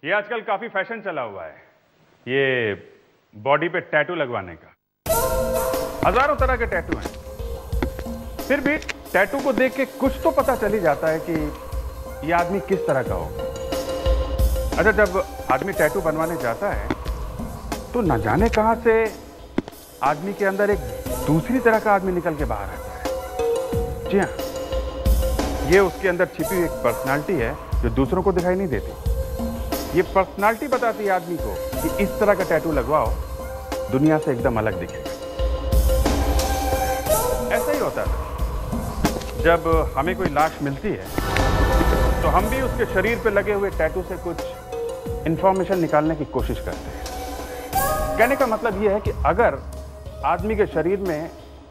ये आजकल काफी फैशन चला हुआ है, ये बॉडी पे टैटू लगवाने का। हजारों तरह के टैटू हैं, फिर भी टैटू को देख के कुछ तो पता चल ही जाता है कि ये आदमी किस तरह का होगा। अच्छा, जब आदमी टैटू बनवाने जाता है तो न जाने कहां से आदमी के अंदर एक दूसरी तरह का आदमी निकल के बाहर आता है। जी हाँ, ये उसके अंदर छिपी हुई एक पर्सनालिटी है जो दूसरों को दिखाई नहीं देती। ये पर्सनालिटी बताती है आदमी को कि इस तरह का टैटू लगवाओ, दुनिया से एकदम अलग दिखेगा। ऐसा ही होता है, जब हमें कोई लाश मिलती है तो हम भी उसके शरीर पे लगे हुए टैटू से कुछ इंफॉर्मेशन निकालने की कोशिश करते हैं। कहने का मतलब यह है कि अगर आदमी के शरीर में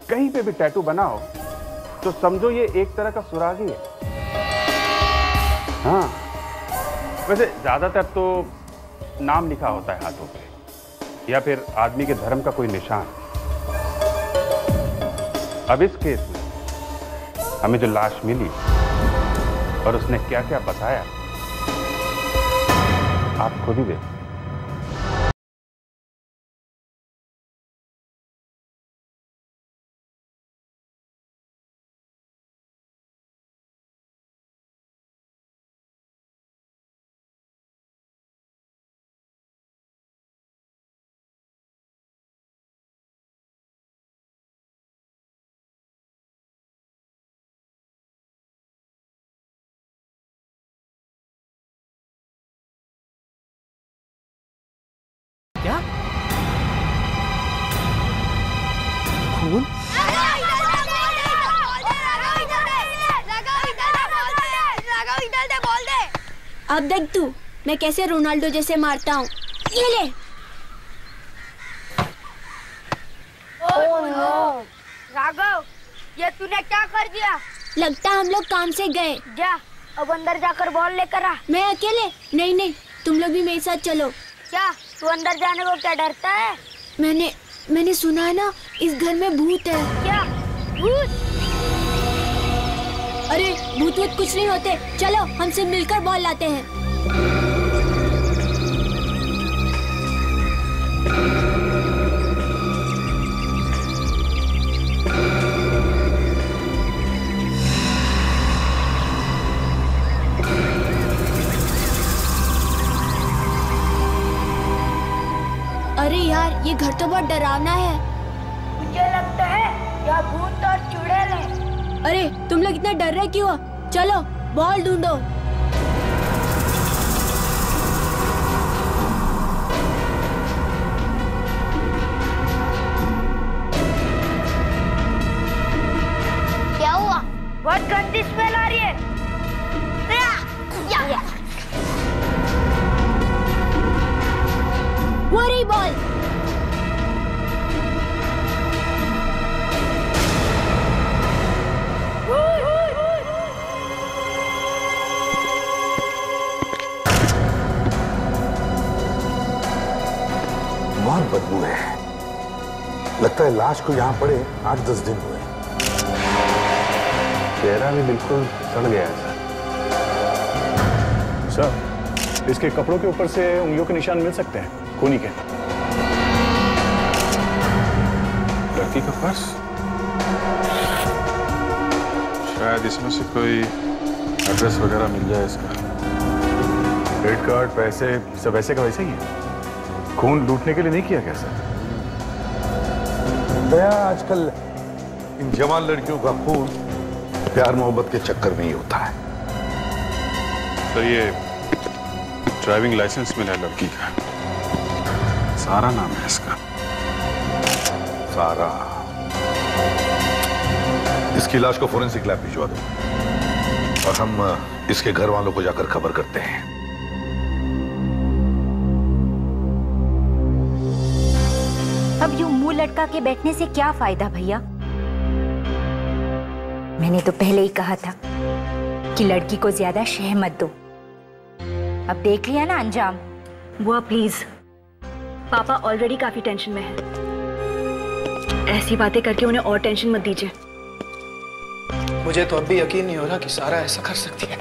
कहीं पे भी टैटू बना हो तो समझो ये एक तरह का सुराग ही है। हाँ, वैसे ज्यादातर तो नाम लिखा होता है हाथों पे, या फिर आदमी के धर्म का कोई निशान। अब इस केस में हमें जो लाश मिली और उसने क्या क्या बताया, आप खुद ही देखो। क्या खून? अब देख तू मैं कैसे रोनाल्डो जैसे मारता हूँ। ये ले। ओह नो राघव, ये तूने क्या कर दिया? लगता हम लोग काम से गए। जा अब अंदर जाकर बॉल लेकर आ। मैं अकेले? नहीं नहीं, तुम लोग भी मेरे साथ चलो। क्या तू अंदर जाने को क्या डरता है? मैंने सुना है ना, इस घर में भूत है। क्या भूत? अरे भूत वूत कुछ नहीं होते, चलो हम सब मिलकर बॉल लाते हैं। अरे यार, ये घर तो बहुत डरावना है। मुझे लगता है यहाँ भूत और चुड़ैल है। अरे तुम लोग इतना डर रहे क्यों हो? चलो बॉल ढूंढो। क्या हुआ? बहुत गंदी स्मेल आ रही है। वो रही बॉल। बहुत बदबू है, लगता है लाश को यहाँ पड़े 8-10 दिन हुए। चेहरा भी बिल्कुल सड़ गया है सर, इसके कपड़ों के ऊपर से उंगलियों के निशान मिल सकते हैं, खूनी के। लड़की का पर्स, शायद इसमें से कोई एड्रेस वगैरह मिल जाए इसका। क्रेडिट कार्ड, पैसे सब वैसे का वैसे ही है। खून लूटने के लिए नहीं किया क्या सर? दया, आजकल इन जवान लड़कियों का खून प्यार मोहब्बत के चक्कर में ही होता है। तो ये ड्राइविंग लाइसेंस मिला है लड़की का, सारा नाम है इसका। सारा। इसकी लाश को फोरेंसिक लैब भिजवा दो और हम इसके घर वालों को जाकर खबर करते हैं। अब यूं मुंह लटका के बैठने से क्या फायदा भैया? मैंने तो पहले ही कहा था कि लड़की को ज्यादा शह मत दो। अब देख लिया ना अंजाम। बुआ प्लीज, पापा ऑलरेडी काफी टेंशन में हैं। ऐसी बातें करके उन्हें और टेंशन मत दीजिए। मुझे तो अब भी यकीन नहीं हो रहा कि सारा ऐसा कर सकती है।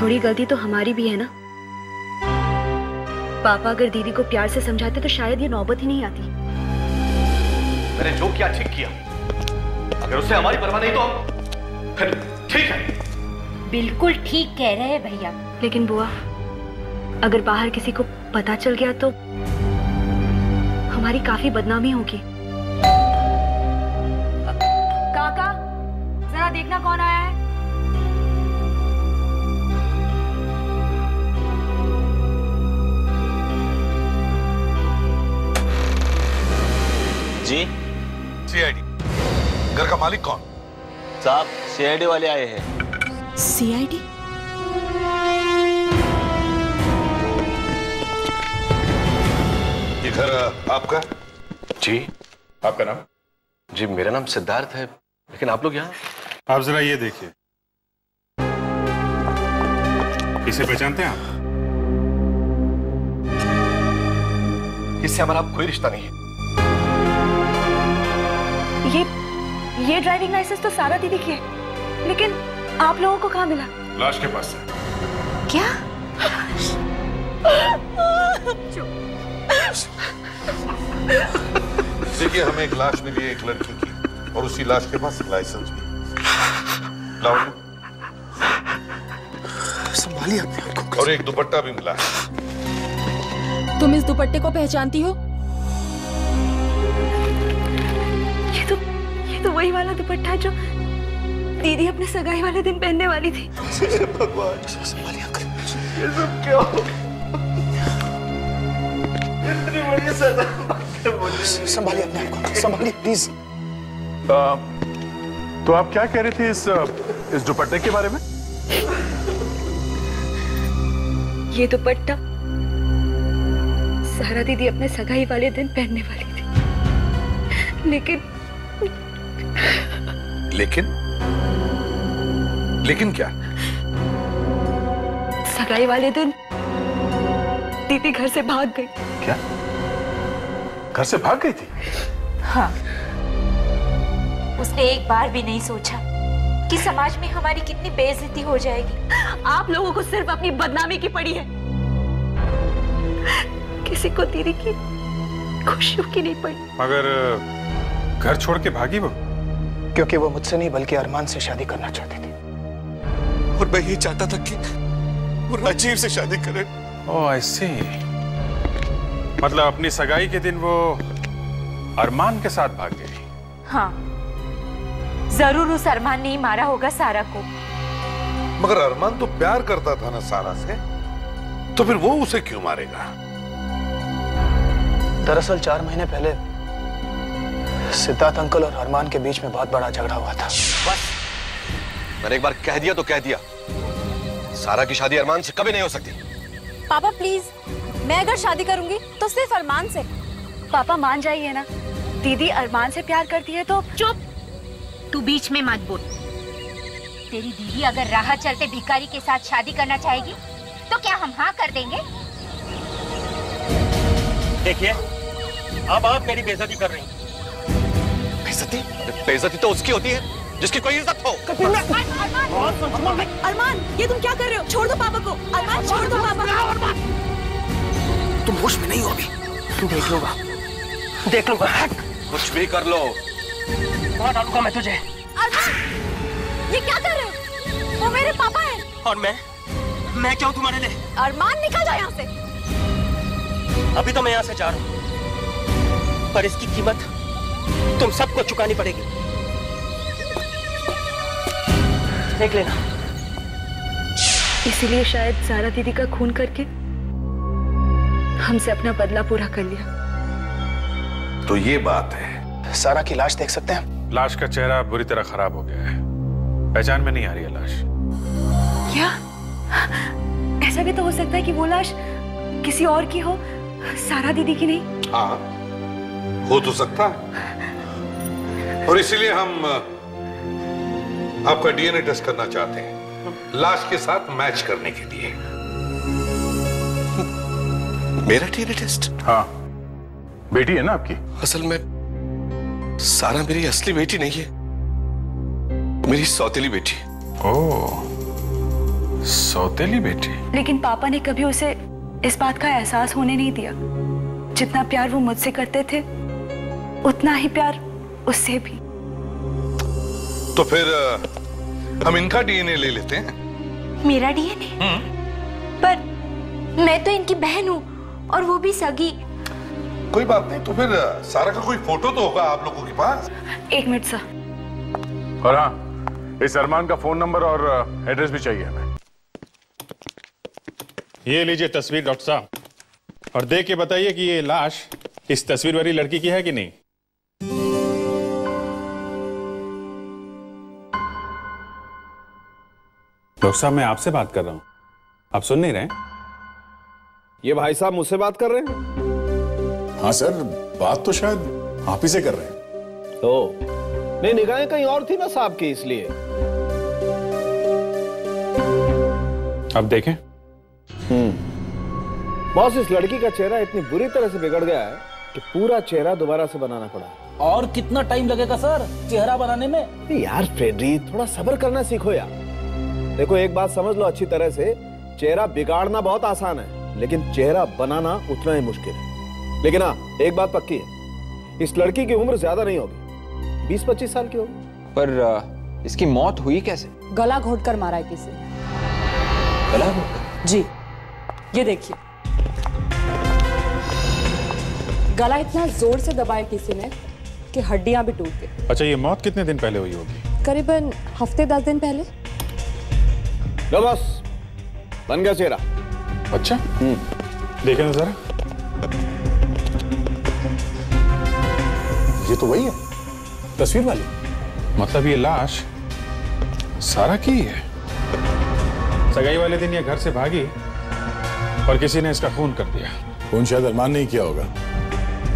थोड़ी गलती तो हमारी भी है ना, पापा अगर दीदी को प्यार से समझाते तो शायद ये नौबत ही नहीं आती। मैंने जो किया ठीक किया। अगर उससे हमारी परवाह नहीं तो फिर ठीक है। बिल्कुल ठीक कह रहे हैं भैया। लेकिन बुआ, अगर बाहर किसी को पता चल गया तो हमारी काफी बदनामी होगी। काका, जरा देखना कौन आया है। जी सीआईडी। घर का मालिक कौन? साहब सीआईडी वाले आए हैं। सीआईडी? ये घर आपका? जी। आपका नाम? जी मेरा नाम सिद्धार्थ है, लेकिन आप लोग यहाँ? आप जरा ये देखिए, इसे पहचानते हैं आप? इससे हमारा कोई रिश्ता नहीं है। ये ड्राइविंग लाइसेंस तो सारा दीदी की है, लेकिन आप लोगों को कहाँ मिला? लाश के पास से। क्या? देखिए, हमें एक लाश मिली है एक लड़की की, और उसी लाश के पास लाइसेंस भी। लाओ। संभालिए अपने आप को। और एक दुपट्टा भी मिला है। तुम इस दुपट्टे को पहचानती हो? ये तो वही वाला दुपट्टा है जो दीदी अपने सगाई वाले दिन पहनने वाली थी। भगवान, संभालिए अंकल। ये सब क्या हो? इतनी बड़ी सजा। संभालिए अपने आप को, संभालिए प्लीज। तो आप क्या कह रहे थे इस दुपट्टे के बारे में? ये दुपट्टा सारा दीदी अपने सगाई वाले दिन पहनने वाली थी, लेकिन क्या? सगाई वाले दिन दीदी घर से भाग गई। क्या? घर से भाग गई थी? हाँ, उसने एक बार भी नहीं सोचा कि समाज में हमारी कितनी बेइज्जती हो जाएगी। आप लोगों को सिर्फ अपनी बदनामी की पड़ी है, किसी को दीदी की खुशियों की नहीं पड़ी। मगर घर छोड़ के भागी वो? क्योंकि वो मुझसे नहीं बल्कि अरमान से शादी करना चाहती थी, और मैं ये चाहता था कि वो राजीव से शादी करे। ओह आई सी। मतलब अपनी सगाई के दिन वो अरमान के साथ भाग गई? हाँ, जरूर उस अरमान ने ही मारा होगा सारा को। मगर अरमान तो प्यार करता था ना सारा से, तो फिर वो उसे क्यों मारेगा? दरअसल 4 महीने पहले सिद्धार्थ अंकल और अरमान के बीच में बहुत बड़ा झगड़ा हुआ था। बस, मैंने एक बार कह दिया तो कह दिया। सारा की शादी अरमान से कभी नहीं हो सकती। पापा प्लीज, मैं अगर शादी करूंगी तो सिर्फ अरमान से। पापा मान जाइए ना, दीदी अरमान से प्यार करती है तो। चुप, तू बीच में मत बोल। तेरी दीदी अगर राह चलते भिखारी के साथ शादी करना चाहेगी तो क्या हम हाँ कर देंगे? देखिए, अब आप मेरी बेइज्जती कर रही हैं। बेइज्जती? बेइज्जती तो उसकी होती है जिसकी कोई इज्जत हो। अरमान, ये तुम क्या कर रहे हो? छोड़ दो पापा को। अरमान छोड़ दो पापा को। तुम होश में नहीं हो अभी। देख लूंगा। कुछ भी कर लो, मार डालूंगा मैं तुझे। अरमान, ये क्या कर रहे हो? वो मेरे पापा हैं। और मैं क्यों तुम्हारे लिए? अरमान निकल जाओ यहाँ से। अभी तो मैं यहाँ से जा रहा हूँ, पर इसकी कीमत तुम सबको चुकानी पड़ेगी। देख लेना। इसीलिए शायद सारा दीदी का खून करके हमसे अपना बदला पूरा कर लिया। तो ये बात है। सारा की लाश देख सकते हैं? लाश का चेहरा बुरी तरह खराब हो गया है, पहचान में नहीं आ रही है लाश। क्या? ऐसा भी तो हो सकता है कि वो लाश किसी और की हो, सारा दीदी की नहीं। हाँ, हो तो सकता है, और इसीलिए हम आपका डीएनए टेस्ट करना चाहते हैं, लाश के साथ मैच करने के लिए। मेरा डीएनए टेस्ट? हाँ, बेटी है ना आपकी? असल में सारा मेरी असली बेटी नहीं है, मेरी सौतेली बेटी। ओह, सौतेली बेटी। लेकिन पापा ने कभी उसे इस बात का एहसास होने नहीं दिया। जितना प्यार वो मुझसे करते थे उतना ही प्यार उससे भी। तो फिर हम इनका डीएनए ले लेते हैं। मेरा डीएनए? पर मैं तो इनकी बहन हूँ और वो भी सगी। कोई बात नहीं, तो फिर सारा का कोई फोटो तो होगा आप लोगों के पास। 1 मिनट सर। और हाँ, इस अरमान का फोन नंबर और एड्रेस भी चाहिए हमें। ये लीजिए तस्वीर डॉक्टर साहब, और देख के बताइए कि ये लाश इस तस्वीर वाली लड़की की है कि नहीं। डॉक्टर साहब, मैं आपसे बात कर रहा हूं, आप सुन नहीं रहे? ये भाई साहब मुझसे बात कर रहे हैं? हाँ सर, बात तो शायद आप ही से कर रहे हैं। तो नहीं, निगाहें कहीं और थी ना साहब की, इसलिए। अब देखें। बॉस, इस लड़की का चेहरा इतनी बुरी तरह से बिगड़ गया है कि पूरा चेहरा दोबारा से बनाना पड़ा। और कितना टाइम लगेगा सर चेहरा बनाने में? यार फ्रेडरी, थोड़ा सब्र करना सीखो यार। देखो, एक बात समझ लो अच्छी तरह से, चेहरा बिगाड़ना बहुत आसान है, लेकिन चेहरा बनाना उतना ही मुश्किल है। लेकिन हाँ, एक बात पक्की है, इस लड़की की उम्र ज्यादा नहीं होगी, 20-25 साल की होगी। पर इसकी मौत हुई कैसे? गला घोटकर मारा है किसी ने। गला घोटकर? जी, ये देखिए, गला इतना जोर से दबाया किसी ने कि हड्डियां भी टूट गई। अच्छा, ये मौत कितने दिन पहले हुई होगी? करीबन हफ्ते 10 दिन पहले। लो बॉस, बन गया चेहरा। अच्छा, देखें ना जरा। ये तो वही है, तस्वीर वाली। मतलब ये लाश सारा की है। सगाई वाले दिन ये घर से भागी और किसी ने इसका खून कर दिया। खून शायद अरमान ने ही किया होगा,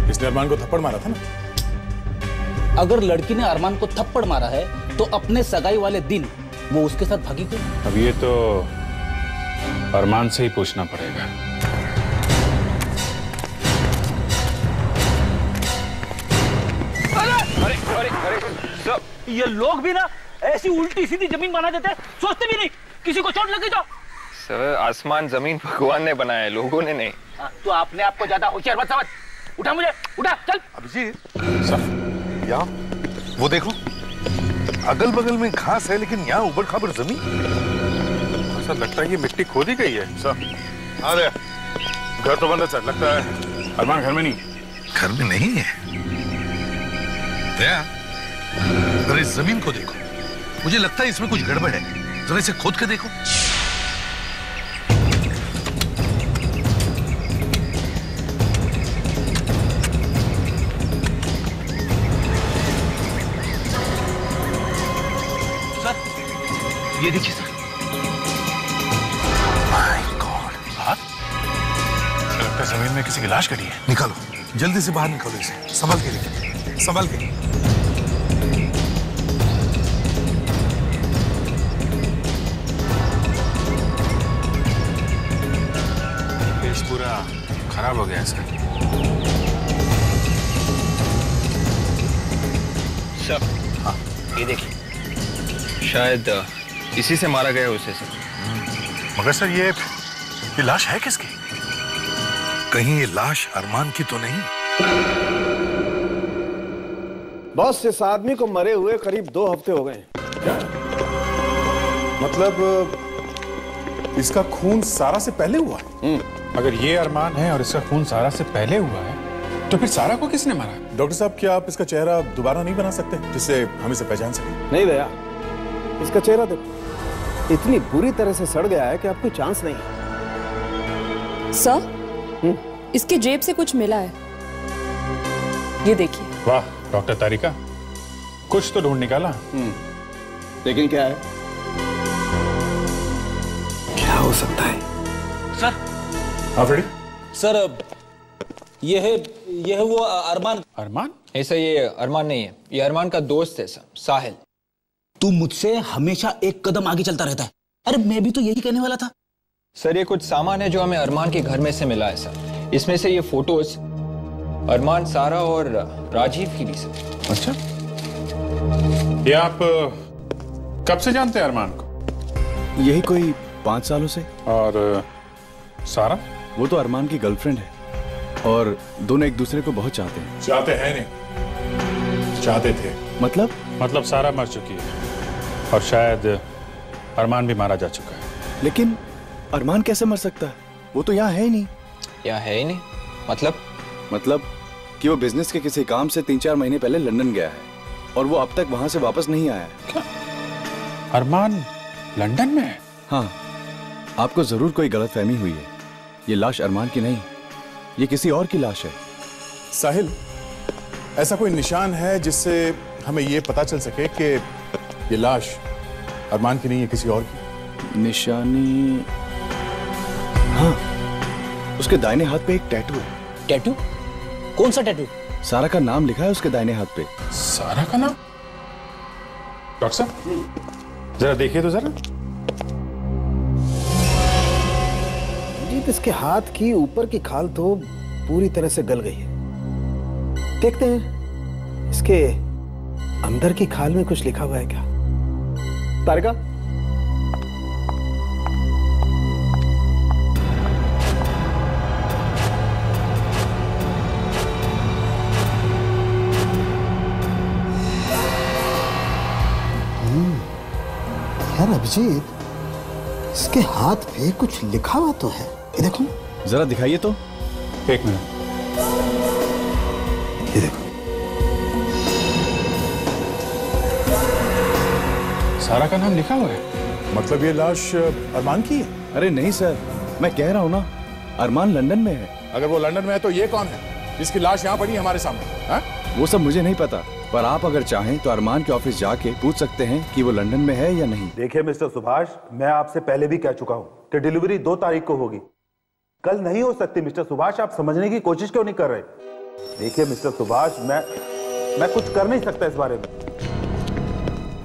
इसने अरमान को थप्पड़ मारा था ना। अगर लड़की ने अरमान को थप्पड़ मारा है तो अपने सगाई वाले दिन वो उसके साथ भागी क्यों? अब ये तो अरमान से ही पूछना पड़ेगा। अरे अरे अरे सब ये लोग भी ना ऐसी उल्टी सीधी जमीन बना देते हैं, सोचते भी नहीं किसी को चोट लगी तो। सर, आसमान जमीन भगवान ने बनाया है, लोगों ने नहीं। तो आपने आपको ज्यादा होशियार मत समझ। उठा मुझे, उठा, चल। अभिजीत, यहाँ वो देखो, अगल बगल में घास है लेकिन यहाँ ऊबड़ खाबड़ जमीन। ऐसा लगता है कि मिट्टी खोदी गई है। सर, अरे घर तो बंद है सर, लगता है अरमान घर में नहीं। घर में नहीं है? दया, जरा इस जमीन को देखो, मुझे लगता है इसमें कुछ गड़बड़ है, जरा इसे खोद के देखो। ये देखिए सर। माय गॉड, लगता है जमीन में किसी की लाश कटी है। निकालो, जल्दी से बाहर निकालो इसे, संभल के लेकिन, संभल के। पेश पूरा खराब हो गया सर। सर, हाँ, ये देखिए, शायद इसी से मारा गया उसे सर। मगर सर, ये लाश है किसकी? कहीं ये लाश अरमान की तो नहीं? बॉस, इस आदमी को मरे हुए करीब 2 हफ्ते हो गए। मतलब इसका खून सारा से पहले हुआ? अगर ये अरमान है और इसका खून सारा से पहले हुआ है तो फिर सारा को किसने मारा? डॉक्टर साहब, क्या आप इसका चेहरा दोबारा नहीं बना सकते जिससे हम इसे पहचान सकें? नहीं दया, इसका चेहरा देखो, इतनी बुरी तरह से सड़ गया है कि आपको चांस नहीं है। सर, इसके जेब से कुछ मिला है, ये देखिए। वाह डॉक्टर तारिका, कुछ तो ढूंढ निकाला। लेकिन क्या है? क्या हो सकता है? सर। हाँ फ्रेडी। सर, ये है वो अरमान। अरमान? ऐसा ये अरमान नहीं है, ये अरमान का दोस्त है सर, साहिल। तू मुझसे हमेशा एक कदम आगे चलता रहता है। अरे मैं भी तो यही कहने वाला था। सर, ये कुछ सामान है जो हमें अरमान के घर में से मिला है सर। इसमें से ये फोटोज अरमान, सारा और राजीव की ली सर। अच्छा, ये आप कब से जानते हैं अरमान को? यही कोई 5 सालों से। और सारा? वो तो अरमान की गर्लफ्रेंड है और दोनों एक दूसरे को बहुत चाहते हैं। चाहते हैं नहीं, चाहते थे। मतलब सारा मर चुकी है और शायद अरमान भी मारा जा चुका है। लेकिन अरमान कैसे मर सकता है? वो तो यहाँ है ही नहीं। यहाँ है ही नहीं? मतलब कि वो बिजनेस के किसी काम से 3-4 महीने पहले लंदन गया है और वो अब तक वहां से वापस नहीं आया है। अरमान लंदन में है? हाँ, आपको जरूर कोई गलतफहमी हुई है। ये लाश अरमान की नहीं, ये किसी और की लाश है। साहिल, ऐसा कोई निशान है जिससे हमें ये पता चल सके कि ये लाश अरमान की नहीं है, किसी और की? निशानी? हाँ, उसके दाहिने हाथ पे एक टैटू है। टैटू? कौन सा टैटू? सारा का नाम लिखा है उसके दाहिने हाथ पे। सारा का नाम? डॉक्टर साहब जरा देखिए तो जरा। इसके हाथ की ऊपर की खाल तो पूरी तरह से गल गई है। देखते हैं इसके अंदर की खाल में कुछ लिखा हुआ है क्या। तारिका, यार अभिजीत, इसके हाथ पे कुछ लिखा हुआ तो है। ये देखो जरा दिखाइए तो। एक मिनट। ये देखो, सारा का नाम लिखा हुआ है। मतलब ये लाश अरमान की है? अरे नहीं सर, मैं कह रहा हूँ ना, अरमान लंदन में है। अगर वो लंदन में है तो ये कौन है जिसकी लाश यहाँ पड़ी है हमारे सामने? हा? वो सब मुझे नहीं पता, पर आप अगर चाहें तो अरमान के ऑफिस जाके पूछ सकते हैं कि वो लंदन में है या नहीं। देखिए मिस्टर सुभाष, मैं आपसे पहले भी कह चुका हूं कि डिलीवरी 2 तारीख को होगी, कल नहीं हो सकती। मिस्टर सुभाष, आप समझने की कोशिश क्यों नहीं कर रहे? देखिए मिस्टर सुभाष, मैं कुछ कर नहीं सकता इस बारे में।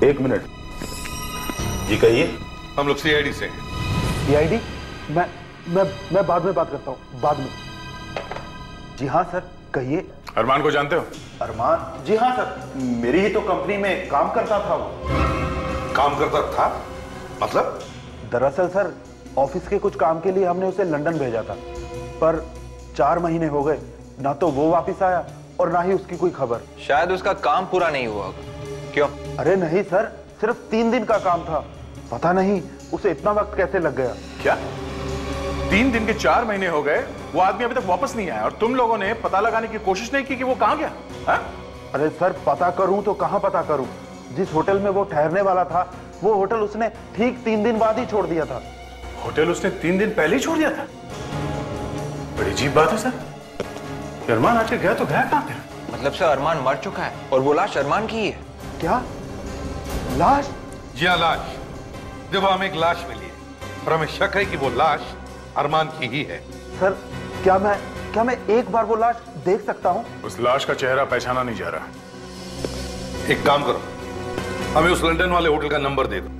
1 मिनट जी कहिए। हम लोग सीआईडी से। सीआईडी? मैं बाद में बात करता हूँ, बाद में। जी हाँ सर, कहिए। अरमान को जानते हो? अरमान? जी हाँ सर, मेरी ही तो कंपनी में काम करता था वो। काम करता था? मतलब? दरअसल सर, ऑफिस के कुछ काम के लिए हमने उसे लंदन भेजा था, पर 4 महीने हो गए, ना तो वो वापस आया और ना ही उसकी कोई खबर। शायद उसका काम पूरा नहीं हुआ होगा। क्यों? अरे नहीं सर, सिर्फ 3 दिन का काम था। पता नहीं उसे इतना वक्त कैसे लग गया। क्या 3 दिन के 4 महीने हो गए, वो आदमी अभी तक वापस नहीं आया और तुम लोगों ने पता लगाने की कोशिश नहीं की कि वो कहां गया? हा? अरे सर, पता करूं तो कहां पता करूं? जिस होटल में वो ठहरने वाला था, वो होटल उसने ठीक 3 दिन बाद ही छोड़ दिया था। होटल उसने 3 दिन पहले ही छोड़ दिया था? बड़ी अजीब बात है सर। अरमान आके गया तो गया कहां थे? मतलब सर अरमान मर चुका है और वो लाश अरमान की है। क्या? लाश? जी हाँ, लाश। देखो, हमें एक लाश मिली है और हमें शक है कि वो लाश अरमान की ही है। सर, क्या मैं एक बार वो लाश देख सकता हूं? उस लाश का चेहरा पहचाना नहीं जा रहा। एक काम करो, हमें उस लंदन वाले होटल का नंबर दे दो।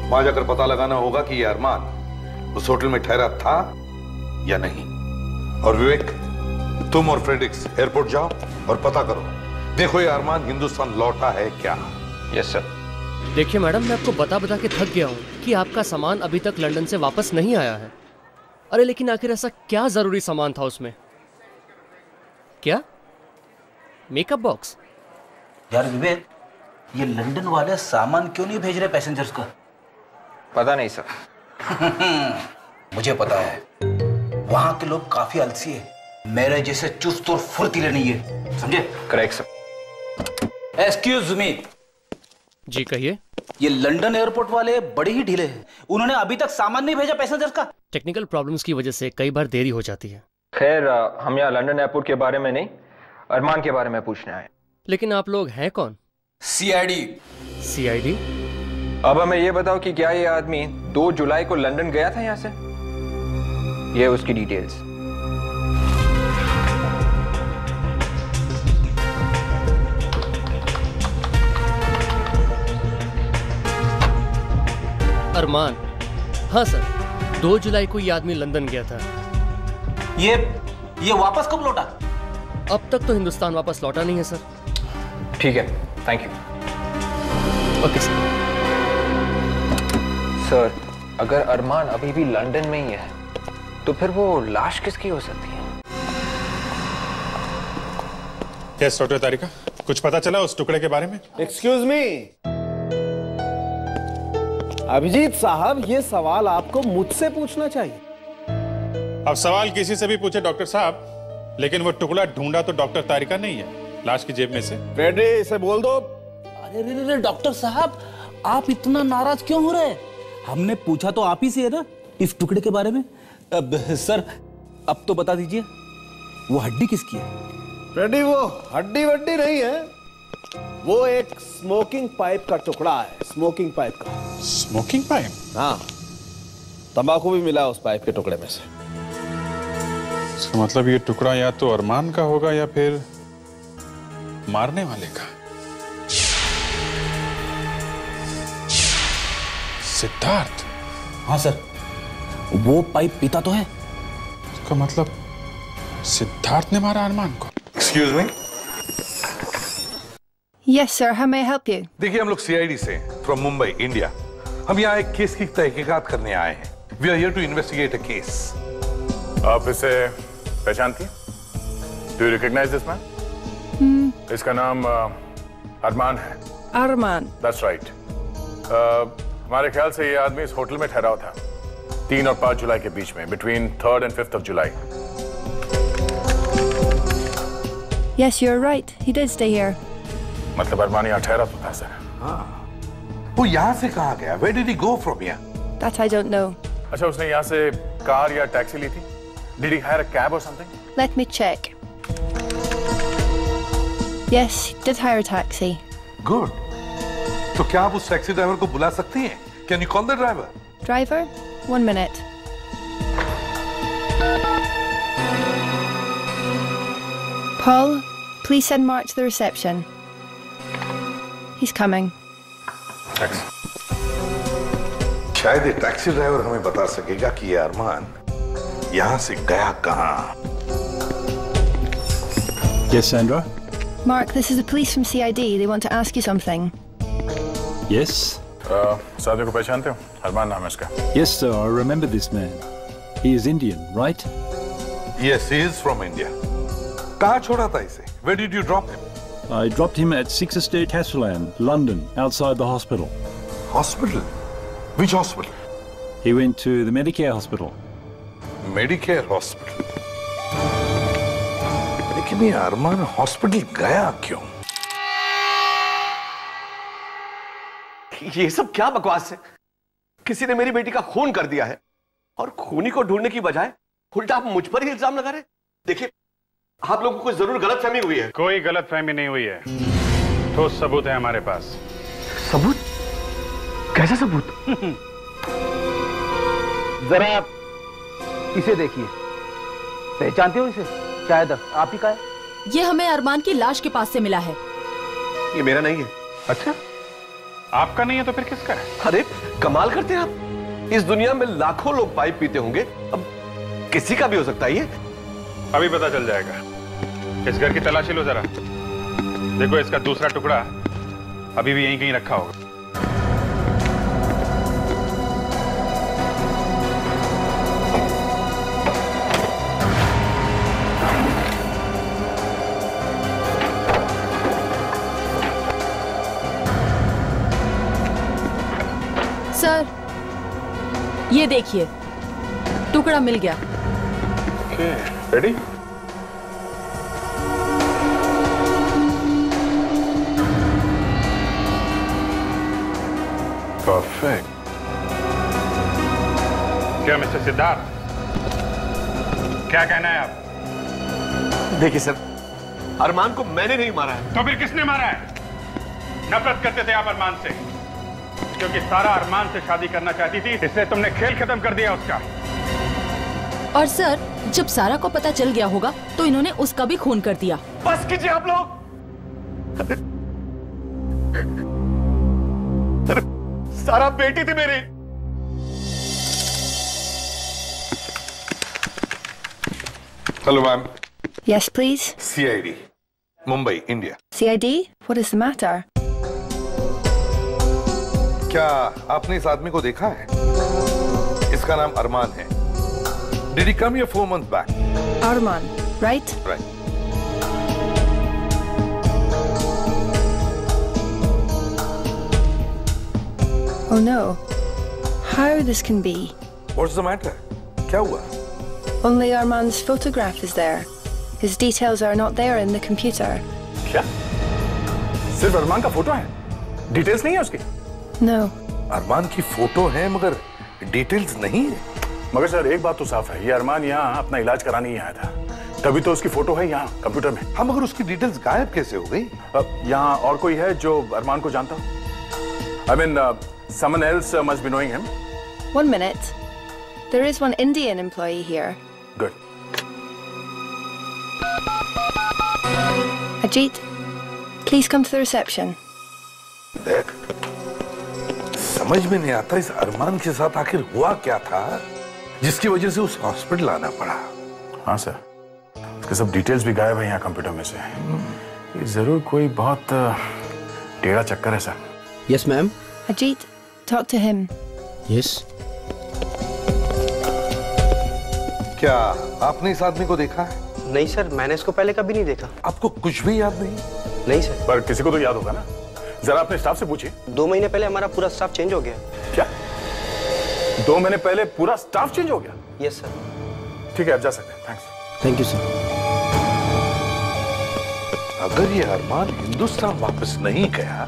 वहां जाकर पता लगाना होगा कि ये अरमान उस होटल में ठहरा था या नहीं। और विवेक, तुम और फ्रेडरिक्स एयरपोर्ट जाओ और पता करो, देखो ये अरमान हिंदुस्तान लौटा है क्या। Yes sir. देखिए मैडम, मैं आपको बता के थक गया हूँ कि आपका सामान अभी तक लंदन से वापस नहीं आया है। अरे लेकिन आखिर ऐसा क्या जरूरी सामान था उसमें? क्या? Makeup box? यार विवेक, ये लंदन वाले सामान क्यों नहीं भेज रहे पैसेंजर्स का? पता नहीं सर। मुझे पता है, वहां के लोग काफी आलसी है, मेरे जैसे चुस्त और फुर्तीले नहीं है, समझे? Correct sir. Excuse me. जी कहिए। ये लंदन एयरपोर्ट वाले बड़े ही ढीले हैं, उन्होंने अभी तक सामान नहीं भेजा पैसेंजर्स का। टेक्निकल प्रॉब्लम्स की वजह से कई बार देरी हो जाती है। खैर, हम यहाँ लंदन एयरपोर्ट के बारे में नहीं, अरमान के बारे में पूछने आए। लेकिन आप लोग हैं कौन? सीआईडी। सीआईडी? अब हमें ये बताओ कि क्या ये आदमी 2 जुलाई को लंदन गया था यहाँ से? ये उसकी डिटेल्स। अरमान? हाँ सर, 2 जुलाई को ये आदमी लंदन गया था। ये वापस कब लौटा? अब तक तो हिंदुस्तान वापस लौटा नहीं है सर। ठीक है, thank you. Okay sir. Sir, अगर अरमान अभी भी लंदन में ही है तो फिर वो लाश किसकी हो सकती है? यस डॉक्टर तारिका, कुछ पता चला उस टुकड़े के बारे में? एक्सक्यूज मी, अभिजीत साहब, ये सवाल आपको मुझसे पूछना चाहिए। अब सवाल किसी से भी पूछे डॉक्टर साहब, लेकिन वो टुकड़ा ढूंढा तो डॉक्टर तारिका नहीं है, लाश की जेब में से। रेड्डी, इसे बोल दो। अरे रे रे डॉक्टर साहब, आप इतना नाराज क्यों हो रहे हैं? हमने पूछा तो आप ही से है ना इस टुकड़े के बारे में। अब सर, अब तो बता दीजिए, वो हड्डी किसकी है? रेड्डी, वो हड्डी वड्डी नहीं है, वो एक स्मोकिंग पाइप का टुकड़ा है। स्मोकिंग पाइप का। Smoking pipe? हाँ, तंबाकू भी मिला उस पाइप के टुकड़े में से। इसका मतलब ये टुकड़ा या तो अरमान का होगा या फिर मारने वाले का। सिद्धार्थ? हाँ सर, वो पाइप पीता तो है। इसका मतलब सिद्धार्थ ने मारा अरमान को। Excuse me. Yes sir, how may I help you? देखिए, हम लोग सीआईडी से फ्रॉम मुंबई, इंडिया। हम यहाँ एक केस की तहकीकात करने आए हैं। We are here to investigate a case. आप इसे पहचानती हैं? Do you recognise this man? इसका नाम अरमान है। अरमान? That's right. हमारे ख्याल से ये आदमी इस होटल में ठहरा था 3 और 5 जुलाई के बीच में, between 3rd and 5th of July। Yes, you're right. He did stay here. मतलब अरमान यहाँ ठहरा तो था सर। हाँ, वो यहाँ से कहाँ गया? Where did he go from here? That I don't know. अच्छा, उसने यहाँ से कार या टैक्सी ली थी? Did he hire a cab or something? Let me check. Yes, he did hire a taxi. Good. तो क्या आप उस टैक्सी ड्राइवर को बुला सकती हैं? Can you call the driver? Driver? 1 minute. Paul, please send Mark to the reception. He's coming. Thanks. शायद ये टैक्सी ड्राइवर हमें बता सकेगा कि ये अरमान यहाँ से गया कहाँ। Yes, Sandra? Mark, this is the police from CID. They want to ask you something. Yes? सादे को पहचानते हो? अरमान नाम है इसका। Yes, sir, I remember this man. He is Indian, right? Yes, he is from India. कहाँ छोड़ा था इसे? Where did you drop him? I dropped him at 6 Estate Castellan, London, outside the hospital. Hospital? Which hospital? He went to the Medicare hospital. Medicare hospital? लेकिन ये अरमान hospital गया क्यों? ये सब क्या बकवास है? किसी ने मेरी बेटी का खून कर दिया है और खूनी को ढूंढने की बजाय उल्टा आप मुझ पर ही इल्जाम लगा रहे। देखिए, आप लोगों को कोई जरूर गलतफहमी हुई है। कोई गलतफहमी नहीं हुई है, ठोस सबूत है हमारे पास। सबूत? कैसा सबूत? जरा इसे देखिए, पहचानते हो इसे? शायद आप ही का है। ये हमें अरमान की लाश के पास से मिला है। ये मेरा नहीं है। अच्छा, आपका नहीं है तो फिर किसका है? अरे कमाल करते हैं आप। इस दुनिया में लाखों लोग पाइप पीते होंगे, अब किसी का भी हो सकता है ये। अभी पता चल जाएगा। इस घर की तलाशी लो जरा। देखो, इसका दूसरा टुकड़ा अभी भी यहीं कहीं रखा होगा। सर, ये देखिए, टुकड़ा मिल गया। Okay, ready? परफेक्ट। क्या मिस्टर सिद्धार्थ, क्या कहना है आप? देखिए सर, अरमान को मैंने नहीं मारा है। तो फिर किसने मारा है? नफरत करते थे आप अरमान से, क्योंकि सारा अरमान से शादी करना चाहती थी, इसलिए तुमने खेल खत्म कर दिया उसका। और सर, जब सारा को पता चल गया होगा तो इन्होंने उसका भी खून कर दिया। बस कीजिए आप लोग। सारा बेटी थी मेरी। Hello ma'am. Yes, please. CID, Mumbai, India. CID? What is the matter? क्या आपने इस आदमी को देखा है? इसका नाम अरमान है। Did he come here 4 months back? Arman, right? Right. Oh no. How this can be? What's the matter? क्या हुआ? Only Arman's photograph is there. His details are not there in the computer. क्या? सिर्फ अरमान का photo है? Details नहीं है उसकी? No. अरमान की फोटो है मगर डिटेल्स नहीं है। मगर सर एक बात तो साफ है, ये अरमान यहाँ अपना इलाज कराने ही आया था, तभी तो उसकी फोटो है यहाँ कंप्यूटर में। हाँ मगर उसकी डिटेल्स गायब कैसे हो गई? यहाँ और कोई है जो अरमान को जानता हो? I mean, someone else must be knowing him. 1 minute. There is one Indian employee here. Good. Ajit, please come to the reception. देख, समझ में नहीं आता इस अरमान के साथ आखिर हुआ क्या था जिसकी वजह से उस हॉस्पिटल आना पड़ा। हाँ सर, उसके सब डिटेल्स भी गायब है यहाँ कंप्यूटर में से। ये जरूर कोई बहुत टेढ़ा चक्कर है sir. Yes, ma'am. Ajit, talk to him. Yes. क्या आपने इस आदमी को देखा है? नहीं सर, मैंने इसको पहले कभी नहीं देखा। आपको कुछ भी याद नहीं? नहीं सर। पर किसी को तो याद होगा ना, जरा अपने स्टाफ से पूछिए। 2 महीने पहले हमारा पूरा स्टाफ चेंज हो गया। क्या? 2 महीने पहले पूरा स्टाफ चेंज हो गया? Yes sir. ठीक है, आप जा सकते हैं। थैंक्स। Thank you sir. अगर ये अरमान हिंदुस्तान वापस नहीं गया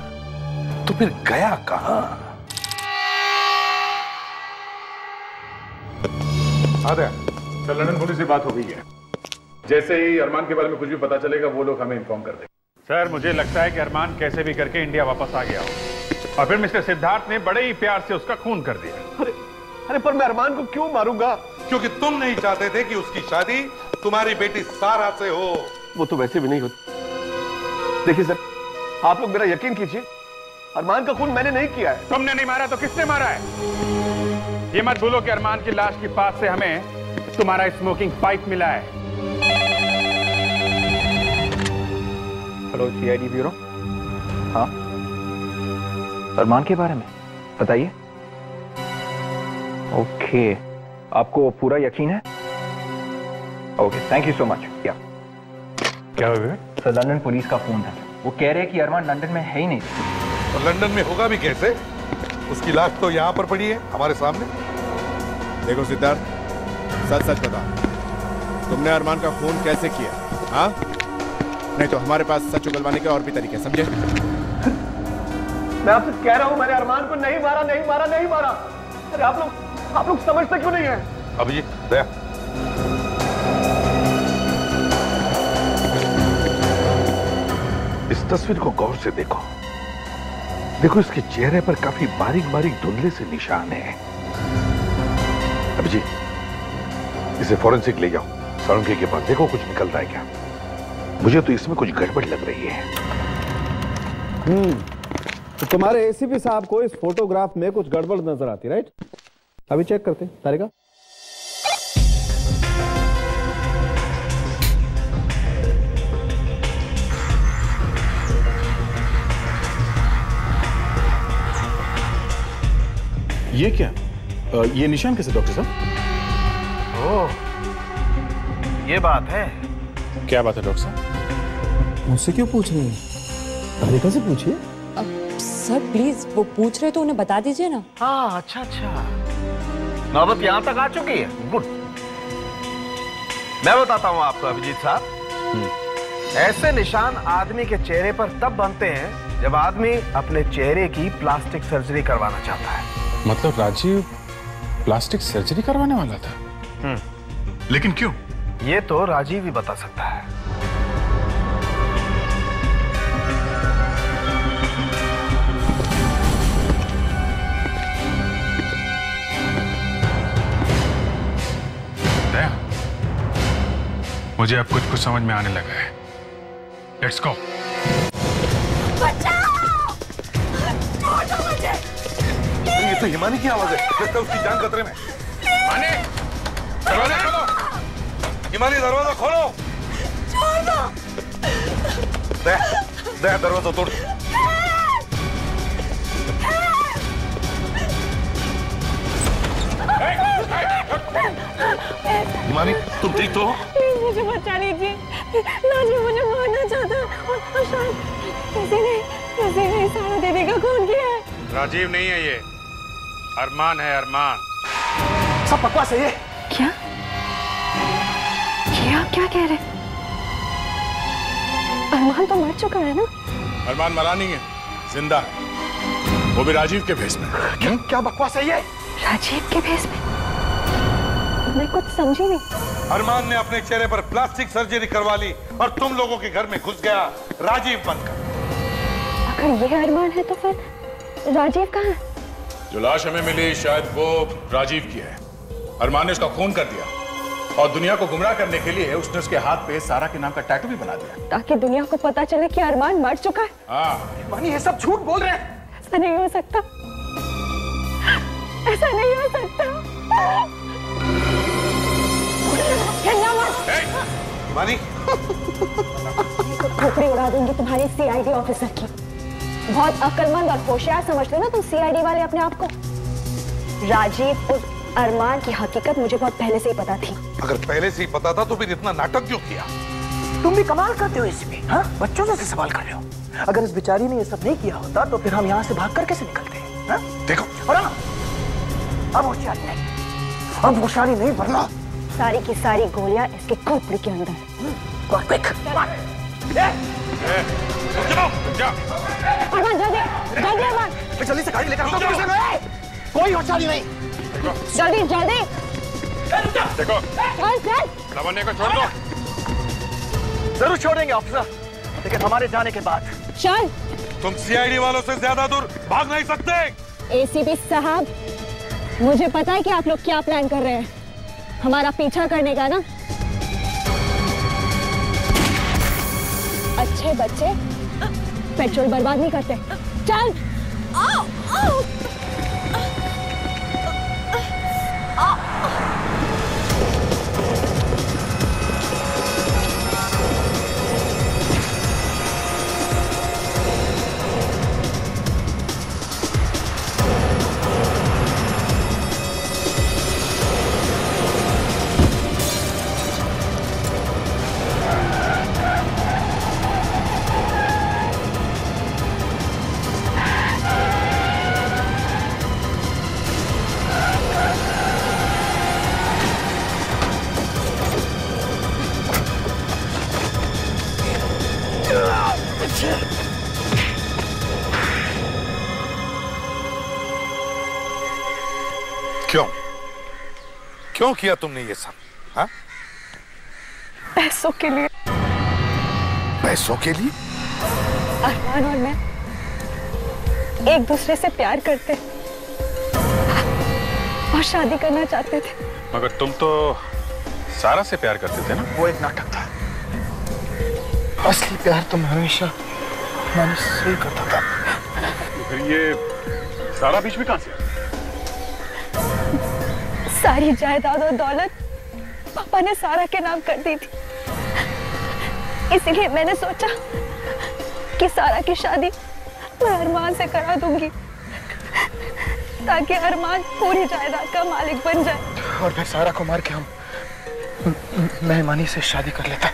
तो फिर गया कहां? सर, लंदन पुलिस से बात हो गई है। जैसे ही अरमान के बारे में कुछ भी पता चलेगा वो लोग हमें इन्फॉर्म कर देंगे। सर, मुझे लगता है कि अरमान कैसे भी करके इंडिया वापस आ गया हो और फिर मिस्टर सिद्धार्थ ने बड़े ही प्यार से उसका खून कर दिया। अरे पर मैं अरमान को क्यों मारूंगा? क्योंकि तुम नहीं चाहते थे कि उसकी शादी तुम्हारी बेटी सारा से हो। वो तो वैसे भी नहीं होती। देखिए सर, आप लोग मेरा यकीन कीजिए, अरमान का खून मैंने नहीं किया है। तुमने नहीं मारा तो किसने मारा है? ये मत भूलो कि अरमान की लाश के पास से हमें तुम्हारा स्मोकिंग पाइप मिला है। Hello CID bureau. हाँ, अरमान के बारे में बताइए। ओके, आपको पूरा यकीन है? Okay, thank you so much. क्या हुआ? सर, लंदन पुलिस का फोन था। वो कह रहे हैं कि अरमान लंदन में है ही नहीं। तो लंदन में होगा भी कैसे? उसकी लाश तो यहाँ पर पड़ी है हमारे सामने। देखो सिद्धार्थ, सच सच बता, तुमने अरमान का खून कैसे किया? हाँ, नहीं तो हमारे पास सच उगलवाने के और भी तरीके, समझे? मैं आपसे कह रहा हूं, मैंने अरमान को नहीं मारा, नहीं मारा, नहीं मारा। अरे आप लोग समझते क्यों नहीं है? अभिजीत, दया, इस तस्वीर को गौर से देखो। देखो, इसके चेहरे पर काफी बारीक बारीक धुंधले से निशान है। अभिजीत, इसे फॉरेंसिक ले जाओ, सारंगी के पास, देखो कुछ निकल रहा है क्या। मुझे तो इसमें कुछ गड़बड़ लग रही है। तो तुम्हारे एसीपी साहब को इस फोटोग्राफ में कुछ गड़बड़ नजर आती, राइट? अभी चेक करते हैं तारिका। ये क्या? ये निशान कैसे डॉक्टर साहब? ओह, ये बात है। क्या बात है डॉक्टर साहब? मुझसे क्यों पूछ रहे हैं? तारिका से पूछिए। सर प्लीज, वो पूछ रहे तो उन्हें बता दीजिए ना। हाँ, अच्छा अच्छा, नौबत यहां तक आ चुकी है। गुड, मैं बताता हूं आपको अभिजीत साहब। ऐसे निशान आदमी के चेहरे पर तब बनते हैं जब आदमी अपने चेहरे की प्लास्टिक सर्जरी करवाना चाहता है। मतलब राजीव प्लास्टिक सर्जरी करवाने वाला था? लेकिन क्यों? ये तो राजीव ही बता सकता है। दया, मुझे अब कुछ समझ में आने लगा है। Let's go. ये तो हिमानी की आवाज है, लगता है उसकी जान खतरे में। हिमानी, दरवाजा खोलो। हिमानी, दरवाजा खोलो। छोड़ दो। दया, दरवाजा तोड़। तुम ठीक तो हो? प्लीज मुझे बचा लीजिए। राजीव मुझे मारना चाहता और शायद किसी ने सारा दीदी का खून किया है। राजीव नहीं है ये, अरमान है, अरमान। सब बकवास है ये। क्या? ये आप क्या कह रहे? अरमान तो मर चुका है ना? अरमान मरा नहीं है, जिंदा है, वो भी राजीव के भेस में। क्या बकवास है ये? राजीव के भेस में? मैं कुछ समझी नहीं। अरमान ने अपने चेहरे पर प्लास्टिक सर्जरी करवा ली और तुम लोगों के घर में घुस गया राजीव बनकर। अगर ये अरमान है तो फिर राजीव कहाँ है? जो लाश हमें मिली शायद वो राजीव की है। अरमान ने उसका खून कर दिया और दुनिया को गुमराह करने के लिए उसने उसके हाथ पे सारा के नाम का टैटू भी बना दिया, ताकि दुनिया को पता चले कि अरमान मर चुका है। हाँ। मानी ये सब झूठ बोल रहे हैं। ऐसा नहीं हो सकता, ऐसा नहीं हो सकता। मानी खोपड़ी उड़ा दूंगी तुम्हारी सीआईडी ऑफिसर की। बहुत अक्लमंद और होशियार समझते हो ना तुम सीआईडी वाले अपने आप को। राजीव और अरमान की हकीकत मुझे बहुत पहले से ही पता थी। अगर पहले से ही पता था तो फिर इतना नाटक क्यों किया? तुम भी कमाल करते हो इसमें, हाँ? बच्चों जैसे सवाल कर रहे हो। अगर इस बेचारी ने ये सब नहीं किया होता तो फिर हम यहाँ से भाग कर कैसे निकलते हैं, हाँ? देखो और अब होशियारी नहीं, अब होशियारी नहीं वरना सारी की सारी गोलियां इसके खोपड़ी के अंदर। अरमान जल्दी जल्दी अरमान, जल्दी से गाड़ी लेकर आओ। कोई होशियारी नहीं, जल्दी जल्दी। देखो चल चल, लवन्य को छोड़ दो। जरूर छोड़ेंगे ऑफिसर, लेकिन हमारे जाने के बाद। चल। तुम सीआईडी वालों से ज्यादा दूर भाग नहीं सकते। एसीपी साहब, मुझे पता है कि आप लोग क्या प्लान कर रहे हैं, हमारा पीछा करने का ना। अच्छे बच्चे पेट्रोल बर्बाद नहीं करते। चल। आओ, आओ। क्यों किया तुमने ये सब? हाँ? पैसों के लिए। पैसों के लिए? अरमान और मैं एक दूसरे से प्यार करते और शादी करना चाहते थे। मगर तुम तो सारा से प्यार करते थे ना? वो एक नाटक था, असली प्यार तो मैं हमेशा मैंने से ही करता था। फिर ये सारा बीच में कहां से? सारी जायदाद और दौलत पापा ने सारा के नाम कर दी थी, इसलिए मैंने सोचा कि सारा की शादी मैं अरमान से करा दूंगी ताकि अरमान पूरी जायदाद का मालिक बन जाए। और फिर सारा को मार के मैं मानी से शादी कर लेता।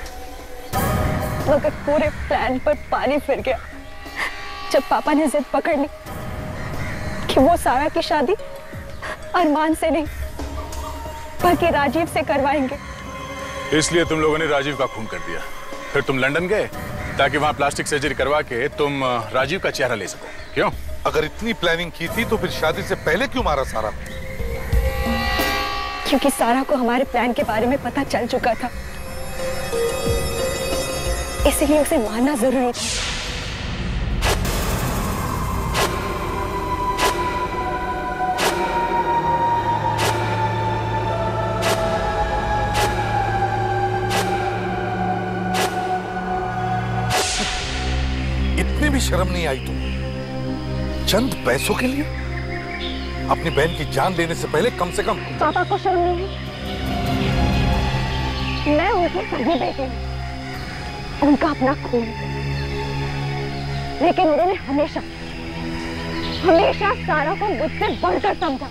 मगर पूरे प्लान पर पानी फिर गया जब पापा ने जिद पकड़ ली कि वो सारा की शादी अरमान से नहीं बल्कि राजीव से करवाएंगे। इसलिए तुम लोगों ने राजीव का खून कर दिया, फिर तुम लंदन गए ताकि वहां प्लास्टिक सर्जरी करवा के तुम राजीव का चेहरा ले सको। क्यों? अगर इतनी प्लानिंग की थी तो फिर शादी से पहले क्यों मारा सारा? क्योंकि सारा को हमारे प्लान के बारे में पता चल चुका था, इसलिए उसे मारना जरूरी था। इतनी भी शर्म नहीं आई तुम? चंद पैसों के लिए अपनी बहन की जान देने से पहले कम से कम पापा को शर्म नहीं है? मैं उनकी सगी बेटी हूँ, उनका अपना खून, लेकिन उन्होंने हमेशा हमेशा सारा को मुझसे बढ़कर समझा।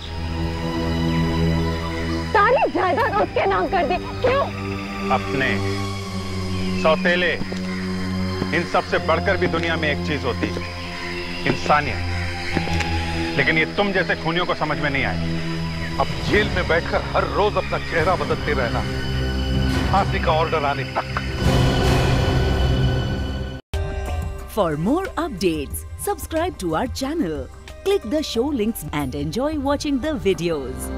सारी जायदाद उसके नाम कर दी। क्यों? अपने सौतेले, इन सब से बढ़कर भी दुनिया में एक चीज होती है, इंसानियत। लेकिन ये तुम जैसे खूनियों को समझ में नहीं आए। अब जेल में बैठकर हर रोज अपना चेहरा बदलते रहना, फांसी का ऑर्डर आने तक। For more updates, subscribe to our channel, click the show links and enjoy watching the videos.